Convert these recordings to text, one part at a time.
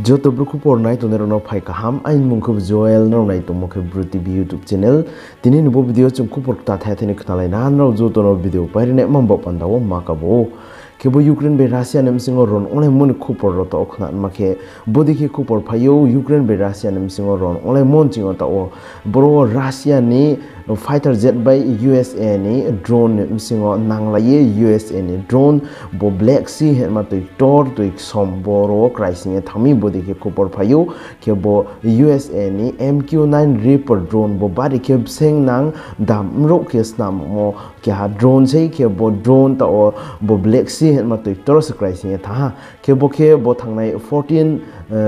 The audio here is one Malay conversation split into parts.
जो तो ब्रुku por nai to nero no phai kaham ain mungkhu joel no nai to mokhe Bru TV Youtube channel tini nubo video chung kupor ta tha thene khnalai nan ro jo to no video paire ne mambo pandawo makabo kebo Ukraine be Russia nem singo ron only mon kupor ro to khna makhe bodi ke kupor phayo Ukraine be Russia nem singo ron only mon chingo ta o bro Russia ni fighter jet by USA ni drone nem singo nanglaye USA ni drone bo Black Sea he ma to tor to som boro crisis thami bodi ke kupor phayo ke bo USA ni MQ9 Reaper drone bo bari ke seng nang dam ro ke snam mo ke ha drone sei ke bo drone ta o bo Black Sea he ma to tor se crisis tha ke bo thangnai 14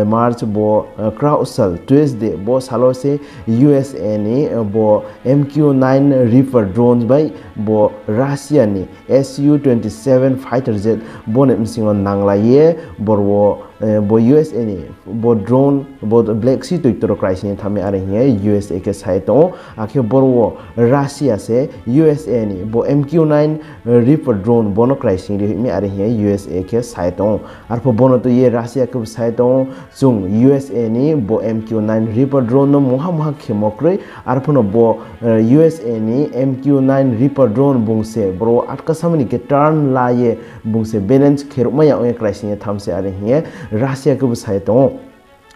March bo krausal Tuesday bo salo se USA ni bo MQ9 Reaper drones by bo Russia ni Su-27 fighter jet bo ne msingo nanglaye bo USA ni bo drone bo Black Sea to itoro crisis thame are hiye USA ke saito akhe bo Russia se USA ni bo MQ9 Reaper drone bono crisis me are hiye USA ke saito arpo bono to ye Russia ke saito chung USA ni bo MQ9 Reaper drone no moha khemokre arpo no bo USA ni MQ9 Reaper drone bungse bro atka samni ke turn la ye bungse balance kherma ya crisis thamse are hiye Russia ke saito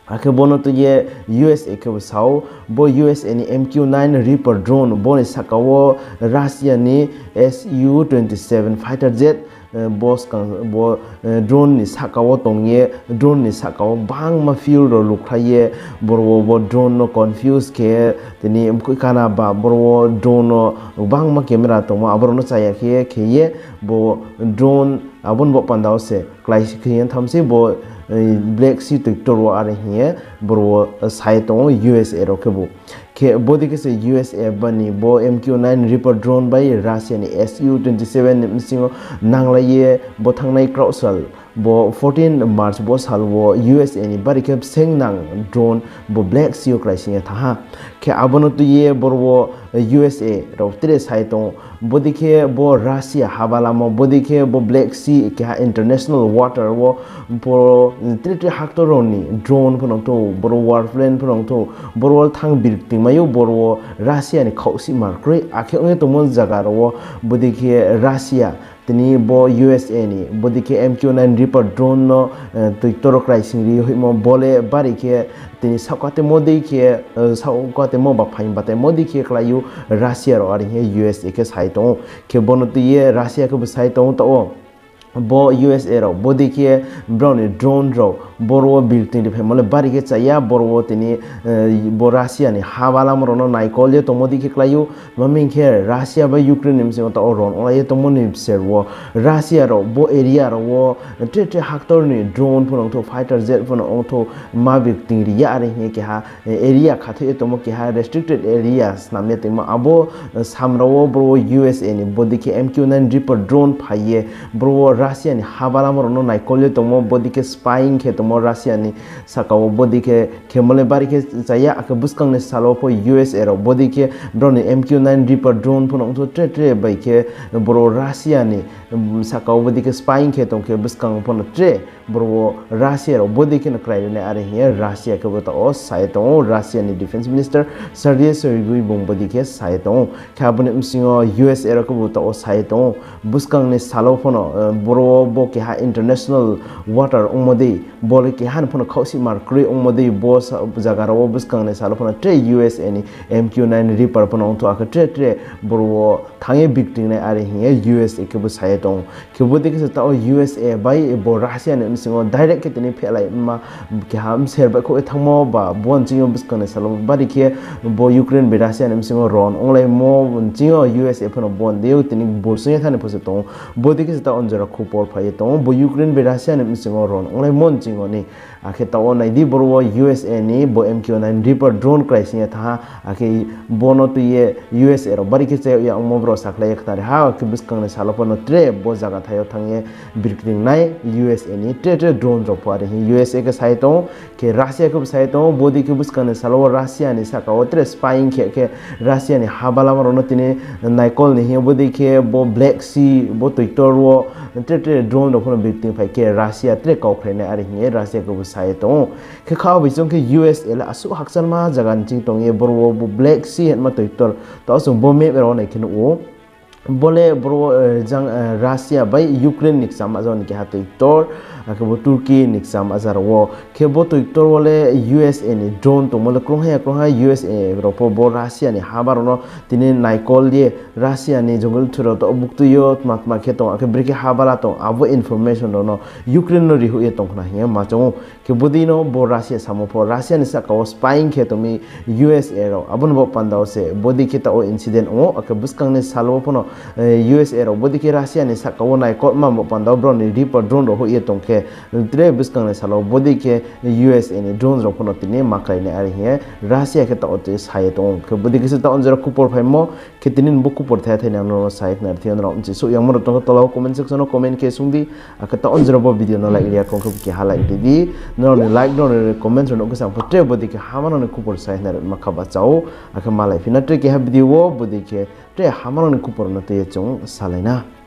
akhe bono to ye USA ke sao bo USA ni MQ9 Reaper drone bo ni sakawo Russia ni Su-27 fighter jet boss kang bo drone ni sakawo tongye drone ni sakawo bang ma fuel ro lukhaye bo drone no confuse ke tini amko kana ba bo drone no bang ma camera to ma abro no chaya ke bo drone abon bo pandao se class khian thamse bo Black Sea to toro are here bro saito USA ro ke bodi ke se USA bani bo MQ9 Reaper drone by Russia ni Su-27 msingo nanglaye bo thangnai krausal bo 14 March bo salwo USA ni bari ke sengnang drone bo Black Sea crisis tha ke abono to ye bo USA ro tre saito bodi ke bo Russia habala mo bodi ke bo Black Sea ke international water wo bo tre haktoroni drone phonong to bo warplane phonong to bo thang birting mayo bo Russia ni khausi markre akhe onge to mon jaga ro bodi ke Russia tini bo USA ni bodi ke MQ9 Reaper drone no to toro crisis ri himo bole bari ke tini sakate modi ke sakate mo ba phain bate modi ke klayu Russia ro ari he USA ke saito ke bono to ye Russia ke saito to bo USA ro bodi ke brown drone ro boro building de family bari ke chaya boro tini bo Russia ni hawala mo no naikol je to modi ke klayu mamin ke Russia ba Ukraine nim se to ron ola ye to moni servo Russia ro bo area ro wo tre haktor ni drone phonong to fighter jet phonong to ma building ri ya re he ke ha area khathe to mo ke ha restricted areas na me te ma abo samro bro USA ni bodi ke MQ9 Reaper drone phaye bro Russia ni habala mo no naikol to mo bodi ke spying ke to mo Russia ni sakawo bodi ke khemole bari ke chaya ak buskang ne salo po USA ro bodi ke drone MQ9 Reaper drone phonong to tre bai ke bro Russia ni sakawo bodi ke spying ke to ke buskang phon tre bro Russia ro bodi ke na krai ne are here Russia ke bota o saito Russia ni defense minister Sergei Shoigu bong bodi ke saito khabune msingo USA ro ke bota o saito buskang ne salo phono bro bo ke ha international water umode bole ke han phono khausi markri umode bo jaga ro buskang ne salo phono tre USA ni MQ9 Reaper phono to ak tre bro thange victim ne are here USA ke bo saito ke bo de ke ta USA by bo Russia ne msingo direct ke tini phelai ma ke ham ser ba ko thangmo ba bon jingo buskang ne salo bari ke bo Ukraine be Russia ne msingo ron only mo jingo USA phono bon de tini bolse thane phose to bo de ke ta onjara khupor phai to bo Ukraine be Russia ne msingo ron only mon jingo ni akhe ta on nai di bro USA ni bo MQ9 Reaper drone crisis tha akhe bono to ye USA ro bari ke che ya mo bro saklai khare ha ke buskang ne salo phono tre bo jaga thayo thangye birkring nai USA ni tre drone ro pare USA ke saito ke Russia ke saito bodi ke buskang ne salo Russia ni saka otre spying ke Russia ni habala maro no tini naikol ni bodi ke bo Black Sea bo toitor wo tre drone ro phono birkring phai ke Russia tre kau khre ne ari Russia ke sai to ke khaw bi chung ke USA la asu haksan ma jagan ching tong ye bro Black Sea ma toitor to sung bo me ro nai kin o bole bro jang Russia by Ukraine niksam azon ke hatoi tor ke bo Turkey niksam azar wo ke bo toitor wole USA ni drone to mole krong ha USA ro po bo Russia ni habar no tini naikol ye Russia ni jungle thuro to buktu yo matma ke to ke brike habala to abo information no Ukraine no rihu ye tong na he ma chong ke bodino bo Russia samo po Russia ni sa ka spying ke to mi USA ro abon bo pandao se bodi ke ta o incident o ke buskang ni salwo pono USA ro bodi ke Russia ni sa ka o naikol ma bo pandao bro ni Reaper drone ro ho ye tong ke tre buskang ni salo bodi ke USA ni drones ro pono tini makai ni ari he Russia ke ta o te sai tong ke bodi ke ta on zero kupor phai mo ke tinin bu kupor tha tha no site na thion ro unchi so yang mo to to comment section no comment ke sungdi akata on zero bo video no like area kong ke hala di no like no comment no ke sang potre bodi ke hamano ni kupor site na makaba chao aka malai finatre ke ha video wo bodi ke tre hamano ni kupor no te chung salaina